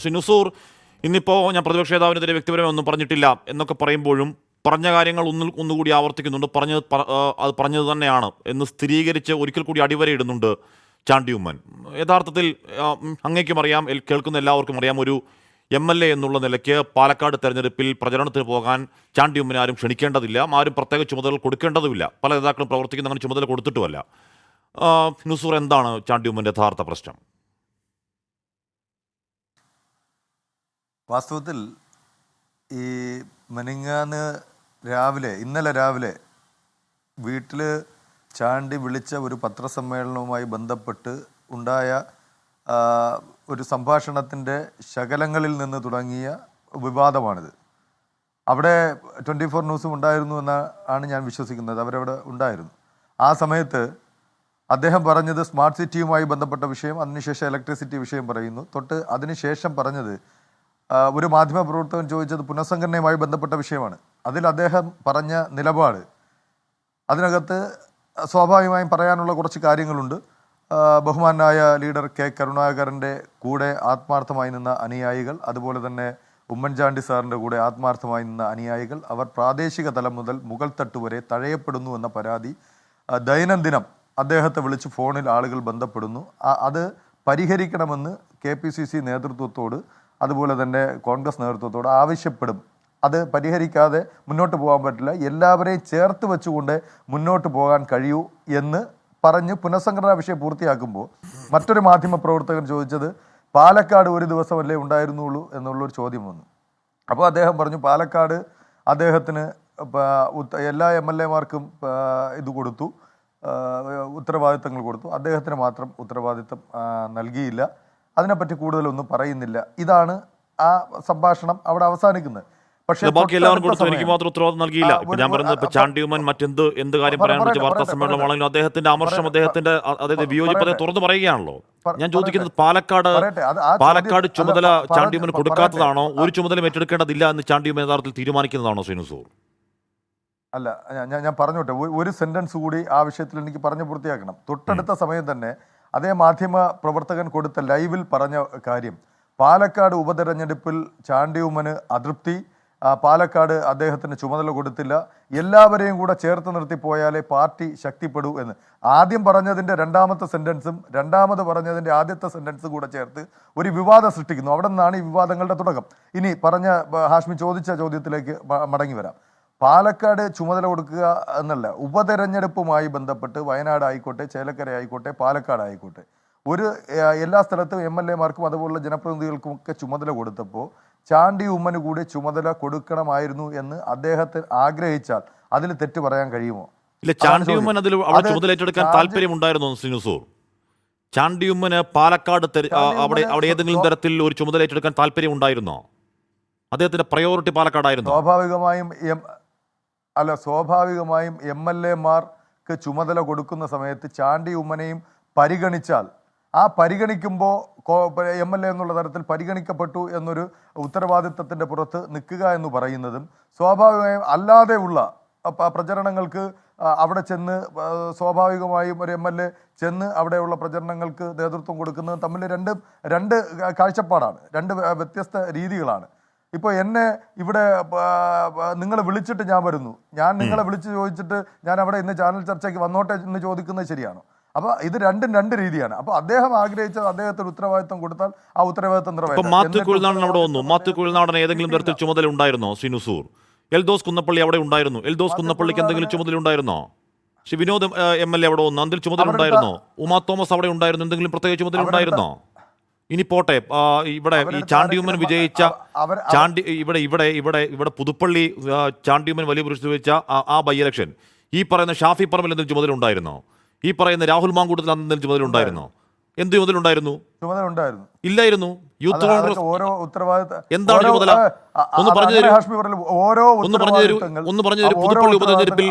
ശ്രീ നുസൂർ, ഇന്നിപ്പോൾ ഞാൻ പ്രതിപക്ഷ നേതാവിനെതിരെ വ്യക്തിപരമായി ഒന്നും പറഞ്ഞിട്ടില്ല എന്നൊക്കെ പറയുമ്പോഴും പറഞ്ഞ കാര്യങ്ങൾ ഒന്നുകൂടി ആവർത്തിക്കുന്നുണ്ട്. അത് പറഞ്ഞത് തന്നെയാണ് എന്ന് സ്ഥിരീകരിച്ച് ഒരിക്കൽ കൂടി അടിവരയിടുന്നുണ്ട് ചാണ്ടി ഉമ്മൻ. യഥാർത്ഥത്തിൽ അങ്ങേക്കും അറിയാം, കേൾക്കുന്ന എല്ലാവർക്കും അറിയാം, ഒരു MLA എന്നുള്ള നിലയ്ക്ക് പാലക്കാട് തെരഞ്ഞെടുപ്പിൽ പ്രചരണത്തിന് പോകാൻ ചാണ്ടി ഉമ്മനെ ആരും ക്ഷണിക്കേണ്ടതില്ല, ആരും പ്രത്യേക ചുമതലകൾ കൊടുക്കേണ്ടതുമില്ല. പല നേതാക്കളും പ്രവർത്തിക്കുന്ന അങ്ങനെ ചുമതല കൊടുത്തിട്ടുമല്ല. നുസൂർ, എന്താണ് ചാണ്ടി ഉമ്മൻ്റെ യഥാർത്ഥ പ്രശ്നം? വാസ്തവത്തിൽ ഈ ഇന്നലെ രാവിലെ വീട്ടിൽ ചാണ്ടി വിളിച്ച ഒരു പത്രസമ്മേളനവുമായി ബന്ധപ്പെട്ട് ഉണ്ടായ ഒരു സംഭാഷണത്തിൻ്റെ ശകലങ്ങളിൽ നിന്ന് തുടങ്ങിയ വിവാദമാണിത്. അവിടെ 24 ന്യൂസും ഉണ്ടായിരുന്നു എന്നാണ് ഞാൻ വിശ്വസിക്കുന്നത്. അവരവിടെ ഉണ്ടായിരുന്നു. ആ സമയത്ത് അദ്ദേഹം പറഞ്ഞത് സ്മാർട്ട് സിറ്റിയുമായി ബന്ധപ്പെട്ട വിഷയം, അതിനുശേഷം ഇലക്ട്രിസിറ്റി വിഷയം പറയുന്നു. അതിനുശേഷം പറഞ്ഞത് ഒരു മാധ്യമപ്രവർത്തകൻ ചോദിച്ചത് പുനഃസംഘടനയുമായി ബന്ധപ്പെട്ട വിഷയമാണ്. അതിൽ അദ്ദേഹം പറഞ്ഞ നിലപാട്, അതിനകത്ത് സ്വാഭാവികമായും പറയാനുള്ള കുറച്ച് കാര്യങ്ങളുണ്ട്. ബഹുമാനായ ലീഡർ കെ കരുണാകരൻ്റെ കൂടെ ആത്മാർത്ഥമായി നിന്ന അനുയായികൾ, അതുപോലെ തന്നെ ഉമ്മൻചാണ്ടി സാറിൻ്റെ കൂടെ ആത്മാർത്ഥമായി നിന്ന അനുയായികൾ, അവർ പ്രാദേശിക തലം മുതൽ മുകൾ തട്ട് വരെ തഴയപ്പെടുന്നു എന്ന പരാതി ദൈനംദിനം അദ്ദേഹത്തെ വിളിച്ച് ഫോണിൽ ആളുകൾ ബന്ധപ്പെടുന്നു. അത് പരിഹരിക്കണമെന്ന് KPCC നേതൃത്വത്തോട്, അതുപോലെ തന്നെ കോൺഗ്രസ് നേതൃത്വത്തോട് ആവശ്യപ്പെടും. അത് പരിഹരിക്കാതെ മുന്നോട്ട് പോകാൻ പറ്റില്ല, എല്ലാവരെയും ചേർത്ത് വെച്ചുകൊണ്ട് മുന്നോട്ട് പോകാൻ കഴിയൂ എന്ന് പറഞ്ഞ് പുനഃസംഘടനാ വിഷയം പൂർത്തിയാക്കുമ്പോൾ മറ്റൊരു മാധ്യമ പ്രവർത്തകൻ ചോദിച്ചത് പാലക്കാട് ഒരു ദിവസമല്ലേ ഉണ്ടായിരുന്നുള്ളൂ എന്നുള്ളൊരു ചോദ്യം വന്നു. അപ്പോൾ അദ്ദേഹം പറഞ്ഞു പാലക്കാട് അദ്ദേഹത്തിന് എല്ലാ MLA മാർക്കും ഇത് കൊടുത്തു, ഉത്തരവാദിത്തങ്ങൾ കൊടുത്തു, അദ്ദേഹത്തിന് മാത്രം ഉത്തരവാദിത്തം നൽകിയില്ല, അതിനെപ്പറ്റി കൂടുതലൊന്നും പറയുന്നില്ല. ഇതാണ് ആ സംഭാഷണം അവിടെ അവസാനിക്കുന്നത്. ബാക്കി എല്ലാവരും കൊടുത്തു, എനിക്ക് മാത്രം ഉത്തരവാദിത്തം നൽകിയില്ല. ഞാൻ പറയുന്നത് ചാണ്ടി ഉമ്മൻ എന്ത് കാര്യം പറയാൻ പറ്റിയ വാർത്താ സമ്മേളനമാണെങ്കിലും അദ്ദേഹത്തിന്റെ അമർഷം, അദ്ദേഹത്തിന്റെ അതായത് വിയോജിപ്പത്തെ തുറന്നു പറയുകയാണല്ലോ. ഞാൻ ചോദിക്കുന്നത് പാലക്കാട് ചുമതല ചാണ്ടി ഉമ്മൻ കൊടുക്കാത്തതാണോ, ഒരു ചുമതല ഏറ്റെടുക്കേണ്ടതില്ല എന്ന് ചാണ്ടി ഉമ്മൻ യഥാർത്ഥത്തിൽ തീരുമാനിക്കുന്നതാണോ ശ്രീ നുസൂർ? അല്ല, ഞാൻ പറഞ്ഞോട്ടെ, ഒരു സെന്റൻസ് കൂടി ആ വിഷയത്തിൽ എനിക്ക് പറഞ്ഞു പൂർത്തിയാക്കണം. തൊട്ടടുത്ത സമയം തന്നെ അതേ മാധ്യമ പ്രവർത്തകൻ കൊടുത്ത ലൈവിൽ പറഞ്ഞ കാര്യം, പാലക്കാട് ഉപതെരഞ്ഞെടുപ്പിൽ ചാണ്ടി ഉമ്മന് അതൃപ്തി, പാലക്കാട് അദ്ദേഹത്തിന് ചുമതല കൊടുത്തില്ല, എല്ലാവരെയും കൂടെ ചേർത്ത് നിർത്തി പോയാലേ പാർട്ടി ശക്തിപ്പെടൂ എന്ന്. ആദ്യം പറഞ്ഞതിൻ്റെ രണ്ടാമത്തെ സെൻറ്റൻസും രണ്ടാമത് പറഞ്ഞതിൻ്റെ ആദ്യത്തെ സെൻറ്റൻസും കൂടെ ചേർത്ത് ഒരു വിവാദം സൃഷ്ടിക്കുന്നു. അവിടെ നിന്നാണ് ഈ വിവാദങ്ങളുടെ തുടക്കം. ഇനി ഹാഷ്മി ചോദിച്ച ചോദ്യത്തിലേക്ക് മടങ്ങി വരാം. പാലക്കാട് ചുമതല കൊടുക്കുക എന്നല്ല, ഉപതെരഞ്ഞെടുപ്പുമായി ബന്ധപ്പെട്ട് വയനാട് ആയിക്കോട്ടെ, ചേലക്കര ആയിക്കോട്ടെ, പാലക്കാട് ആയിക്കോട്ടെ, എല്ലാ സ്ഥലത്തും MLA മാർക്കും അതുപോലുള്ള ജനപ്രതിനിധികൾക്കും ഒക്കെ ചുമതല കൊടുത്തപ്പോൾ ചാണ്ടി ഉമ്മന് കൂടി ചുമതല കൊടുക്കണമായിരുന്നു എന്ന് അദ്ദേഹത്തെ ആഗ്രഹിച്ചാൽ അതിൽ തെറ്റ് പറയാൻ കഴിയുമോ? ഇല്ല, ചാണ്ടി ഉമ്മൻ അതിൽ അവിടെ ചുമതല ഏറ്റെടുക്കാൻ താല്പര്യമുണ്ടായിരുന്നു ശ്രീ നുസൂർ? ചാണ്ടി ഉമ്മന് പാലക്കാട് അവിടെ ഏതെങ്കിലും തരത്തിൽ ഒരു ചുമതല ഏറ്റെടുക്കാൻ താല്പര്യം ഉണ്ടായിരുന്നോ? അദ്ദേഹത്തിന്റെ പ്രയോറിറ്റി പാലക്കാടായിരുന്നു? സ്വാഭാവികമായും MLA മാർക്ക് ചുമതല കൊടുക്കുന്ന സമയത്ത് ചാണ്ടി ഉമ്മനെയും പരിഗണിച്ചാൽ, ആ പരിഗണിക്കുമ്പോൾ MLA എന്നുള്ള തരത്തിൽ പരിഗണിക്കപ്പെട്ടു എന്നൊരു ഉത്തരവാദിത്തത്തിൻ്റെ പുറത്ത് നിൽക്കുക എന്ന് പറയുന്നതും സ്വാഭാവികമായും അല്ലാതെയുള്ള പ്രചരണങ്ങൾക്ക് അവിടെ ചെന്ന് സ്വാഭാവികമായും ഒരു MLA ചെന്ന് അവിടെയുള്ള പ്രചരണങ്ങൾക്ക് നേതൃത്വം കൊടുക്കുന്നതും തമ്മിൽ രണ്ട് കാഴ്ചപ്പാടാണ്, രണ്ട് വ്യത്യസ്ത രീതികളാണ്. ഇപ്പോൾ എന്നെ ഇവിടെ നിങ്ങൾ വിളിച്ചിട്ട് ഞാൻ വരുന്നു, ഞാൻ നിങ്ങളെ വിളിച്ച് ചോദിച്ചിട്ട് ഞാൻ അവിടെ ഇന്ന് ചാനൽ ചർച്ചയ്ക്ക് വന്നോട്ടെ എന്ന് ചോദിക്കുന്നത് ശരിയാണോ? അപ്പോൾ ഇത് രണ്ട് രീതിയാണ്. അപ്പോൾ അദ്ദേഹം ആഗ്രഹിച്ചത് അദ്ദേഹത്തിന് ഉത്തരവാദിത്തം കൊടുത്താൽ ആ ഉത്തരവാദിത്തം നിറവേറ്റും. മാത്യു കുഴൽനാടൻ ഏതെങ്കിലും തരത്തിൽ ചുമതല ഉണ്ടായിരുന്നോ ശ്രീ നുസൂർ? എൽദോസ് കുന്നപ്പള്ളി അവിടെ ഉണ്ടായിരുന്നു, എൽദോസ് കുന്നപ്പള്ളിക്ക് എന്തെങ്കിലും ചുമതല ഉണ്ടായിരുന്നോ? ശ്രീ വിനോദ് MLA അവിടെ വന്നു, അതിൽ ചുമതല ഉണ്ടായിരുന്നോ? ഉമാ തോമസ് അവിടെ ഉണ്ടായിരുന്നു, എന്തെങ്കിലും പ്രത്യേക ചുമതല ഉണ്ടായിരുന്നോ? ഇനി പോട്ടെ, ഇവിടെ ഈ ചാണ്ടി ഉമ്മൻ വിജയിച്ച ഇവിടെ പുതുപ്പള്ളി ചാണ്ടി ഉമ്മൻ വലിയ പുരുഷ വിജയിച്ച ആ ബൈ ഇലക്ഷൻ, ഈ പറയുന്ന ഷാഫി പറമ്പിൽ എന്തെങ്കിലും ചുമതല ഉണ്ടായിരുന്നോ? ഈ പറയുന്ന രാഹുൽ മാങ്കൂട്ടത്തിൽ എന്തെങ്കിലും ചുമതല ഉണ്ടായിരുന്നോ? എന്ത് ചുമതല ഉണ്ടായിരുന്നു? ഇല്ലായിരുന്നു. യൂത്ത് കോൺഗ്രസ് എന്താണ് ചുമതല? ഒന്ന് പറഞ്ഞു തരൂ.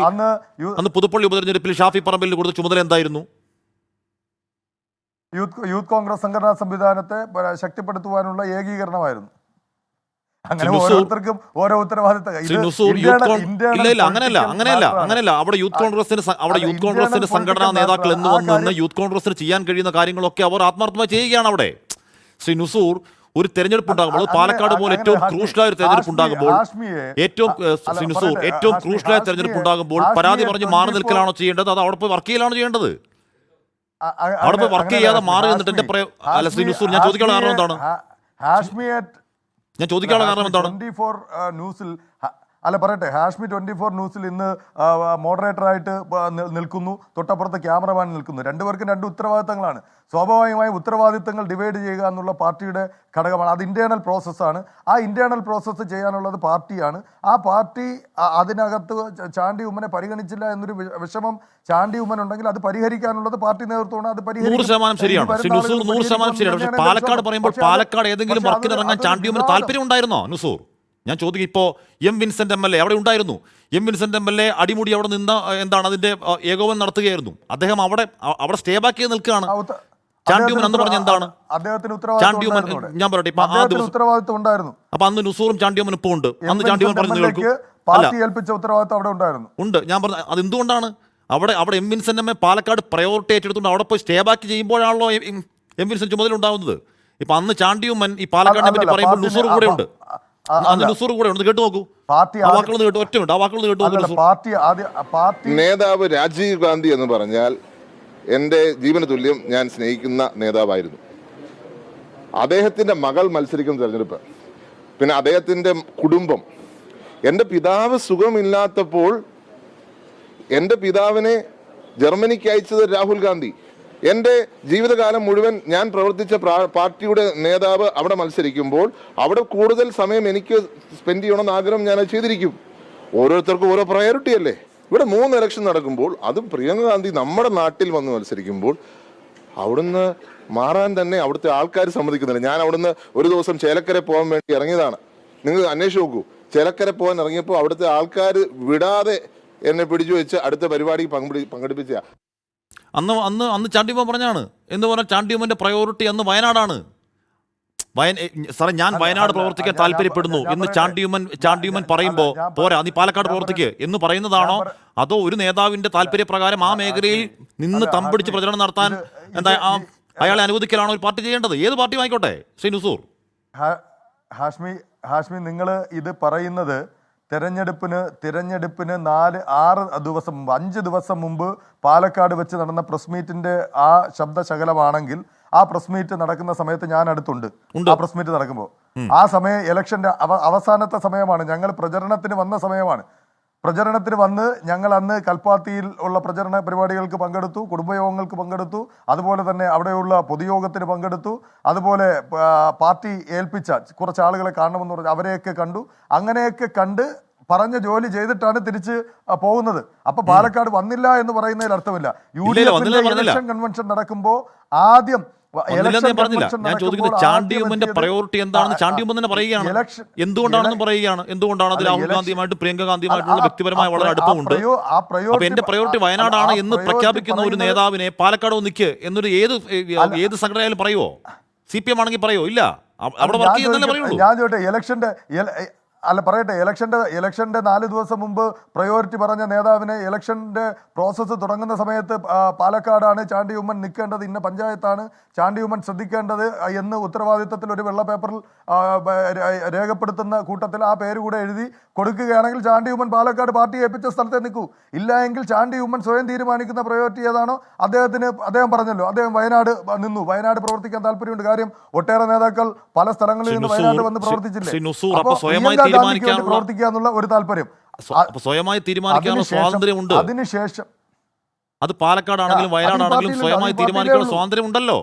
പുതുപ്പള്ളി ഉപതെരഞ്ഞെടുപ്പിൽ ഷാഫി പറമ്പിൽ കൊടുത്ത ചുമതല എന്തായിരുന്നു? യൂത്ത് കോൺഗ്രസ് സംഘടനാ സംവിധാനത്തെ ശക്തിപ്പെടുത്തുവാനുള്ള ഏകീകരണമായിരുന്നു. അങ്ങനെ ഓരോരുത്തർക്കും ഓരോ ഉത്തരവാദിത്തം. അങ്ങനെയല്ല. അവിടെ യൂത്ത് കോൺഗ്രസിന്റെ സംഘടനാ നേതാക്കൾ എന്ന് വന്ന് യൂത്ത് കോൺഗ്രസിന് ചെയ്യാൻ കഴിയുന്ന കാര്യങ്ങളൊക്കെ അവർ ആത്മാർത്ഥമായി ചെയ്യുകയാണ് അവിടെ. ശ്രീ നുസൂർ, ഒരു തെരഞ്ഞെടുപ്പ് ഉണ്ടാകുമ്പോൾ പാലക്കാട് പോലെ ഏറ്റവും ക്രൂഷ്യലായ ഒരു തെരഞ്ഞെടുപ്പ് ഉണ്ടാകുമ്പോൾ ഏറ്റവും നുസൂർ ഏറ്റവും ക്രൂഷ്യലായ തെരഞ്ഞെടുപ്പ് ഉണ്ടാകുമ്പോൾ പരാതി പറഞ്ഞ് മാറി നിൽക്കലാണോ ചെയ്യേണ്ടത്, അത് അവിടെ പോയി വർക്ക് ചെയ്യലാണോ ചെയ്യേണ്ടത്? അവിടെ പോയി വർക്ക് ചെയ്യാതെ മാറി നിന്നിട്ട് എന്റെ അല്ല ശ്രീ നുസൂർ, ഞാൻ ചോദിക്കാനുള്ള കാരണം എന്താണ്? ഞാൻ ചോദിക്കാനുള്ള കാരണം എന്താണ്? 24 ന്യൂസിൽ അല്ല പറയട്ടെ, ഹാഷ്മി 24 ന്യൂസിൽ ഇന്ന് മോഡറേറ്ററായിട്ട് നിൽക്കുന്നു, തൊട്ടപ്പുറത്ത് ക്യാമറമാൻ നിൽക്കുന്നു. രണ്ടുപേർക്കും രണ്ട് ഉത്തരവാദിത്തങ്ങളാണ്. സ്വാഭാവികമായും ഉത്തരവാദിത്തങ്ങൾ ഡിവൈഡ് ചെയ്യുക എന്നുള്ള പാർട്ടിയുടെ ഘടകമാണ്. അത് ഇന്റേണൽ പ്രോസസ്സാണ്. ആ ഇന്റേണൽ പ്രോസസ്സ് ചെയ്യാനുള്ളത് പാർട്ടിയാണ്. ആ പാർട്ടി അതിനകത്ത് ചാണ്ടി ഉമ്മനെ പരിഗണിച്ചില്ല എന്നൊരു വിഷമം ചാണ്ടി ഉമ്മൻ ഉണ്ടെങ്കിൽ അത് പരിഹരിക്കാനുള്ളത് പാർട്ടി നേതൃത്വമാണ്. അത് 100% ശരിയാണ്. 100% ശരിയാണ്. പക്ഷേ പാലക്കാട് പറയുമ്പോൾ പാലക്കാട് ഏതെങ്കിലും വർക്കിന് ഇറങ്ങാൻ ചാണ്ടി ഉമ്മന് താല്പര്യം ഉണ്ടായിരുന്നോ നുസൂർ? ഞാൻ ചോദിക്കും. ഇപ്പോൾ M Vincent M L A അവിടെ ഉണ്ടായിരുന്നു. M Vincent M L A അടിമുടി അവിടെ നിന്ന് എന്താണ് അതിന്റെ ഏകോപനം നടത്തുകയായിരുന്നു. അദ്ദേഹം അവിടെ സ്റ്റേ ബാക്ക് ചെയ്ത് നിൽക്കുകയാണ്. ചാണ്ടി ഉമ്മൻ അന്ന് പറഞ്ഞ എന്താണ്? ചാണ്ടി ഉമ്മൻ ഞാൻ പറയട്ടെ, ഇപ്പൊ ആ ദിവസം ഉത്തരവാദിത്വം ഉണ്ടായിരുന്നു. അപ്പൊ അന്ന് നുസൂറും ചാണ്ടി ഉമ്മൻ ഇപ്പോൾ ഉണ്ട്. അന്ന് ചാണ്ടി ഉമ്മൻ പറഞ്ഞു കേൾക്കും ഉണ്ട്. ഞാൻ പറഞ്ഞു അത് എന്തുകൊണ്ടാണ് അവിടെ M Vincent M A Palakkad priority ഏറ്റെടുത്തുകൊണ്ട് അവിടെ പോയി സ്റ്റേ ബാക്ക് ചെയ്യുമ്പോഴാണല്ലോ എം വിൻസെന്റ് ചുമതല ഉണ്ടാവുന്നത്. ഇപ്പൊ അന്ന് ചാണ്ടി ഉമ്മൻ ഈ പാലക്കാടിനെ പറ്റി പറയുമ്പോൾ നുസൂർ കൂടെ ഉണ്ട്. നുസൂർ കൂടെ ഉണ്ട്. കേട്ടു നോക്കൂ. നേതാവ് രാജീവ് ഗാന്ധി എന്ന് പറഞ്ഞാൽ എൻ്റെ ജീവന തുല്യം ഞാൻ സ്നേഹിക്കുന്ന നേതാവായിരുന്നു. അദ്ദേഹത്തിൻ്റെ മകൾ മത്സരിക്കുന്ന തെരഞ്ഞെടുപ്പ്, പിന്നെ അദ്ദേഹത്തിൻ്റെ കുടുംബം. എൻ്റെ പിതാവ് സുഖമില്ലാത്തപ്പോൾ എൻ്റെ പിതാവിനെ ജർമ്മനിക്ക് അയച്ചത് രാഹുൽ ഗാന്ധി. എൻ്റെ ജീവിതകാലം മുഴുവൻ ഞാൻ പ്രവർത്തിച്ച പാർട്ടിയുടെ നേതാവ് അവിടെ മത്സരിക്കുമ്പോൾ അവിടെ കൂടുതൽ സമയം എനിക്ക് സ്പെൻഡ് ചെയ്യണമെന്ന് ആഗ്രഹം ഞാൻ ചെയ്തിരിക്കും. ഓരോരുത്തർക്കും ഓരോ പ്രയോറിറ്റി അല്ലേ. ഇവിടെ 3 ഇലക്ഷൻ നടക്കുമ്പോൾ അതും പ്രിയങ്ക ഗാന്ധി നമ്മുടെ നാട്ടിൽ വന്ന് മത്സരിക്കുമ്പോൾ അവിടുന്ന് മാറാൻ തന്നെ അവിടുത്തെ ആൾക്കാർ സമ്മതിക്കുന്നില്ല. ഞാൻ അവിടുന്ന് ഒരു ദിവസം ചേലക്കര പോകാൻ വേണ്ടി ഇറങ്ങിയതാണ്. നിങ്ങൾ അന്വേഷിച്ച് നോക്കൂ. ചേലക്കര പോകാൻ ഇറങ്ങിയപ്പോൾ അവിടുത്തെ ആൾക്കാർ വിടാതെ എന്നെ പിടിച്ചു വെച്ച് അടുത്ത പരിപാടിക്ക് പങ്കെടുപ്പിച്ച അന്ന് ചാണ്ടിയമ്മ പറഞ്ഞാണ്. എന്ന് പറഞ്ഞാൽ ചാണ്ടിയമ്മന്റെ പ്രയോറിറ്റി അന്ന് വയനാടാണ്. സാറേ, ഞാൻ വയനാട് പ്രവർത്തിക്കാൻ താല്പര്യപ്പെടുന്നു എന്ന് ചാണ്ടിയമ്മൻ പറയുമ്പോ പോരാ നീ പാലക്കാട് പ്രവർത്തിക്ക് എന്ന് പറയുന്നതാണോ, അതോ ഒരു നേതാവിന്റെ താല്പര്യപ്രകാരം ആ മേഖലയിൽ നിന്ന് തമ്പടിച്ച് പ്രചരണം നടത്താൻ എന്താ അയാളെ അനുവദിക്കലാണോ ഒരു പാർട്ടി ചെയ്യേണ്ടത്? ഏത് പാർട്ടി ആയിക്കോട്ടെ ശ്രീ നുസൂർ. ഹാഷ്മി നിങ്ങൾ ഇത് പറയുന്നത് തിരഞ്ഞെടുപ്പിന് 4-6 ദിവസം മുമ്പ് 5 ദിവസം മുമ്പ് പാലക്കാട് വെച്ച് നടന്ന പ്രസ് മീറ്റിന്റെ ആ ശബ്ദശകലമാണെങ്കിൽ ആ പ്രസ് മീറ്റ് നടക്കുന്ന സമയത്ത് ഞാൻ അടുത്തുണ്ട്. ആ പ്രസ് മീറ്റ് നടക്കുമ്പോൾ ആ സമയം ഇലക്ഷന്റെ അവസാനത്തെ സമയമാണ്. ഞങ്ങൾ പ്രചരണത്തിന് വന്ന സമയമാണ്. പ്രചരണത്തിന് വന്ന് ഞങ്ങൾ അന്ന് കൽപ്പാത്തിയിൽ ഉള്ള പ്രചരണ പരിപാടികൾക്ക് പങ്കെടുത്തു, കുടുംബയോഗങ്ങൾക്ക് പങ്കെടുത്തു, അതുപോലെ തന്നെ അവിടെയുള്ള പൊതുയോഗത്തിന് പങ്കെടുത്തു. അതുപോലെ പാർട്ടി ഏൽപ്പിച്ച കുറച്ച് ആളുകളെ കാണണമെന്ന് പറഞ്ഞ് അവരെയൊക്കെ കണ്ടു. അങ്ങനെയൊക്കെ കണ്ട് പറഞ്ഞ ജോലി ചെയ്തിട്ടാണ് തിരിച്ച് പോകുന്നത്. അപ്പൊ പാലക്കാട് വന്നില്ല എന്ന് പറയുന്നതിൽ അർത്ഥമില്ല. UDF ഇലക്ഷൻ കൺവെൻഷൻ നടക്കുമ്പോൾ ആദ്യം ഞാൻ ചോദിക്കുന്നത് ചാണ്ടിയമ്മന്റെ പ്രയോറിറ്റി എന്താണെന്ന് ചാണ്ടിയമ്മൻ തന്നെ പറയുകയാണ്. എന്തുകൊണ്ടാണ് അത് രാഹുൽ ഗാന്ധിയുമായിട്ട് പ്രിയങ്ക ഗാന്ധിയുമായിട്ടുള്ള വ്യക്തിപരമായ വളരെ അടുപ്പമുണ്ട്. അപ്പൊ എന്റെ പ്രയോറിറ്റി വയനാടാണ് എന്ന് പ്രഖ്യാപിക്കുന്ന ഒരു നേതാവിനെ പാലക്കാട് നിൽക്ക് എന്നൊരു ഏത് സംഘടനയാലും പറയുമോ? CPM ആണെങ്കിൽ പറയോ? ഇല്ല, അവിടെ വർക്ക് ചെയ്യുന്നല്ലേ പറയുള്ളൂ. ഞാൻ ചോദിട്ടെ, ഇലക്ഷന്റെ 4 ദിവസം മുമ്പ് പ്രയോറിറ്റി പറഞ്ഞ നേതാവിനെ ഇലക്ഷന്റെ പ്രോസസ്സ് തുടങ്ങുന്ന സമയത്ത് പാലക്കാടാണ് ചാണ്ടി ഉമ്മൻ നിൽക്കേണ്ടത്, ഇന്ന പഞ്ചായത്താണ് ചാണ്ടി ഉമ്മൻ ശ്രദ്ധിക്കേണ്ടത് എന്ന് ഉത്തരവാദിത്തത്തിൽ ഒരു വെള്ള പേപ്പറിൽ രേഖപ്പെടുത്തുന്ന കൂട്ടത്തിൽ ആ പേര് കൂടെ എഴുതി കൊടുക്കുകയാണെങ്കിൽ ചാണ്ടി ഉമ്മൻ പാലക്കാട് പാർട്ടി ഏൽപ്പിച്ച സ്ഥലത്തെ നിൽക്കൂ. ഇല്ല എങ്കിൽ ചാണ്ടി ഉമ്മൻ സ്വയം തീരുമാനിക്കുന്ന പ്രയോറിറ്റി ഏതാണോ അദ്ദേഹം പറഞ്ഞല്ലോ, അദ്ദേഹം വയനാട് നിന്നു. വയനാട് പ്രവർത്തിക്കാൻ താല്പര്യമുണ്ട്. കാര്യം ഒട്ടേറെ നേതാക്കൾ പല സ്ഥലങ്ങളിൽ നിന്ന് വയനാട് വന്ന് പ്രവർത്തിച്ചില്ലേ. പ്രവർത്തിക്കാനുള്ള ഒരു താല്പര്യം, സ്വയമായി തീരുമാനിക്കാനുള്ള സ്വാതന്ത്ര്യമുണ്ട്. അതിനുശേഷം അത് പാലക്കാടാണെങ്കിലും വയനാടാണെങ്കിലും സ്വയമായി തീരുമാനിക്കാനുള്ള സ്വാതന്ത്ര്യം ഉണ്ടല്ലോ.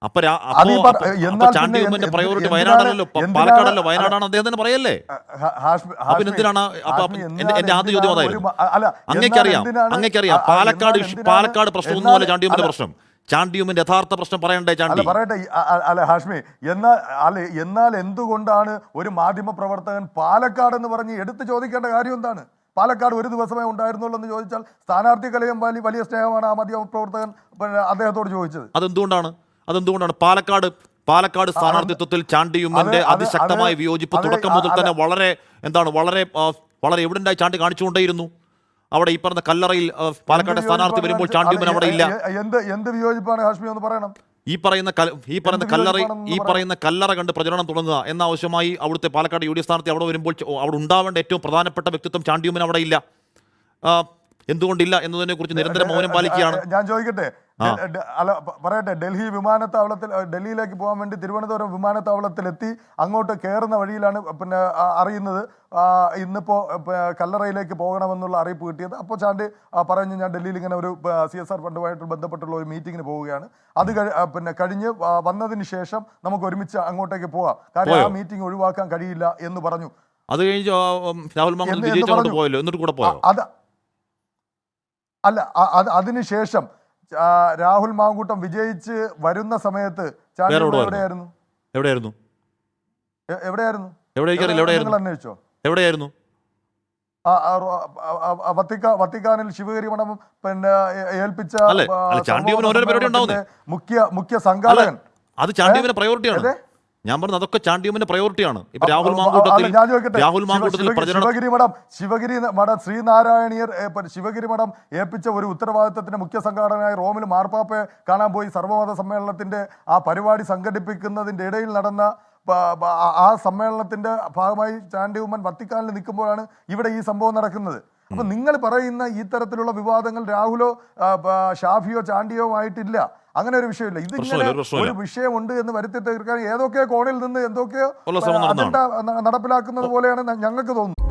അപ്പൊ ചാണ്ടിയമ്മന്റെ പ്രയോറിറ്റി വയനാടല്ലോ, പാലക്കാടല്ലോ, വയനാടാണ് അദ്ദേഹത്തിന് പറയല്ലേ. അപ്പൊ എന്തിനാണ്? എന്റെ ആദ്യ ചോദ്യം അതായിരുന്നു. അങ്ങേക്കറിയാം പാലക്കാട് പ്രശ്നം ഒന്നുമല്ല ചാണ്ടിയമ്മന്റെ പ്രശ്നം. ചാണ്ടിയമ്മന്റെ യഥാർത്ഥ പ്രശ്നം പറയണ്ടേ? പറയട്ടെ ഹാഷ്മി, എന്നാൽ എന്തുകൊണ്ടാണ് ഒരു മാധ്യമ പ്രവർത്തകൻ പാലക്കാട് എന്ന് പറഞ്ഞ് എടുത്തു ചോദിക്കേണ്ട കാര്യം എന്താണ്? പാലക്കാട് ഒരു ദിവസമേ ഉണ്ടായിരുന്നുള്ളൂ എന്ന് ചോദിച്ചാൽ സ്ഥാനാർത്ഥി കലയും വലിയ സ്നേഹമാണ് ആ മാധ്യമ പ്രവർത്തകൻ അദ്ദേഹത്തോട് ചോദിച്ചത്. അതെന്തുകൊണ്ടാണ് പാലക്കാട് സ്ഥാനാർത്ഥിത്വത്തിൽ ചാണ്ടിയമ്മന്റെ അതിശക്തമായ വിയോജിപ്പ് തുടക്കം മുതൽ തന്നെ വളരെ എവിഡന്റായി ചാണ്ടി കാണിച്ചുകൊണ്ടേയിരുന്നു. അവിടെ ഈ പറഞ്ഞ കല്ലറയിൽ പാലക്കാട് സ്ഥാനാർത്ഥി വരുമ്പോൾ ചാണ്ടിയമ്മൻ അവിടെ ഇല്ല. എന്ത് വിയോജിപ്പാണ് ഹാഷ്മി ഒന്ന് പറയണം. ഈ പറയുന്ന എന്ത് വിയോജിപ്പാണെന്ന് ഈ പറയാം. പറയുന്ന കല്ലറ കണ്ട് പ്രചരണം തുടങ്ങുക എന്ന ആവശ്യമായി അവിടുത്തെ പാലക്കാട് യു ഡി എഫ് സ്ഥാനാർത്ഥി അവിടെ വരുമ്പോൾ അവിടെ ഉണ്ടാവേണ്ട ഏറ്റവും പ്രധാനപ്പെട്ട വ്യക്തിത്വം ചാണ്ടിയുമ്മൻ അവിടെ ഇല്ല. എന്തുകൊണ്ടില്ല എന്നതിനെ കുറിച്ച് നിരന്തരം മൗനം പാലിക്കുകയാണ്. ഞാൻ ചോദിക്കട്ടെ, അല്ല പറയട്ടെ, ഡൽഹിയിലേക്ക് പോകാൻ വേണ്ടി തിരുവനന്തപുരം വിമാനത്താവളത്തിലെത്തി അങ്ങോട്ട് കയറുന്ന വഴിയിലാണ് പിന്നെ അറിയുന്നത് ഇന്നിപ്പോ കല്ലറയിലേക്ക് പോകണമെന്നുള്ള അറിയിപ്പ് കിട്ടിയത്. അപ്പോൾ ചാണ്ടി പറഞ്ഞു ഞാൻ ഡൽഹിയിൽ ഇങ്ങനെ ഒരു CSR ഫണ്ടുമായിട്ട് ബന്ധപ്പെട്ടുള്ള ഒരു മീറ്റിങ്ങിന് പോവുകയാണ്, അത് പിന്നെ കഴിഞ്ഞ് വന്നതിന് ശേഷം നമുക്ക് ഒരുമിച്ച് അങ്ങോട്ടേക്ക് പോവാം, കാരണം ആ മീറ്റിംഗ് ഒഴിവാക്കാൻ കഴിയില്ല എന്ന് പറഞ്ഞു. അത് കഴിഞ്ഞ് രാഹുൽ മാങ്കൂട്ടം വിജയിച്ചോണ്ട് പോയല്ലോ, എന്നിട്ട് കൂടെ പോയോ? അതിനുശേഷം രാഹുൽ മാങ്കൂട്ടം വിജയിച്ച് വരുന്ന സമയത്ത് ചാണ്ടി എവിടെയായിരുന്നു? നിങ്ങൾ അന്വേഷിച്ചോ? എവിടെയായിരുന്നു? വത്തിക്കാനിൽ ശിവഗിരി മഠം പിന്നെ ഏൽപ്പിച്ച മുഖ്യ സംഘാടകൻ. അത് ചാണ്ടിയുമ്മന്റെ പ്രയോറിറ്റിയാണ്. ഞാൻ പറഞ്ഞു അതൊക്കെ ചാണ്ടിയുമ്മന്റെ പ്രയോറിറ്റിയാണ്. ഇപ്പൊ രാഹുൽ മാങ്കൂട്ടത്തിൽ ശിവഗിരി മഠം ശ്രീനാരായണീയർ ശിവഗിരി മഠം ഏൽപ്പിച്ച ഒരു ഉത്തരവാദിത്തത്തിന്റെ മുഖ്യ സംഘാടകനായ റോമിൽ മാർപ്പാപ്പയെ കാണാൻ പോയി സർവ്വമത സമ്മേളനത്തിന്റെ ആ പരിപാടി സംഘടിപ്പിക്കുന്നതിന്റെ ഇടയിൽ നടന്ന ആ സമ്മേളനത്തിന്റെ ഭാഗമായി ചാണ്ടിയുമ്മൻ വത്തിക്കാനിൽ നിൽക്കുമ്പോഴാണ് ഇവിടെ ഈ സംഭവം നടക്കുന്നത്. അപ്പൊ നിങ്ങൾ പറയുന്ന ഈ തരത്തിലുള്ള വിവാദങ്ങൾ രാഹുലോ ഷാഫിയോ ചാണ്ടിയോ ആയിട്ടില്ല. അങ്ങനെ ഒരു വിഷയമില്ല. ഇതിങ്ങനെ ഒരു വിഷയമുണ്ട് എന്ന് വരുത്തി തീർക്കാൻ ഏതൊക്കെയോ കോണിൽ നിന്ന് എന്തൊക്കെയോ അജണ്ട നടപ്പിലാക്കുന്നത് പോലെയാണ് ഞങ്ങൾക്ക് തോന്നുന്നത്.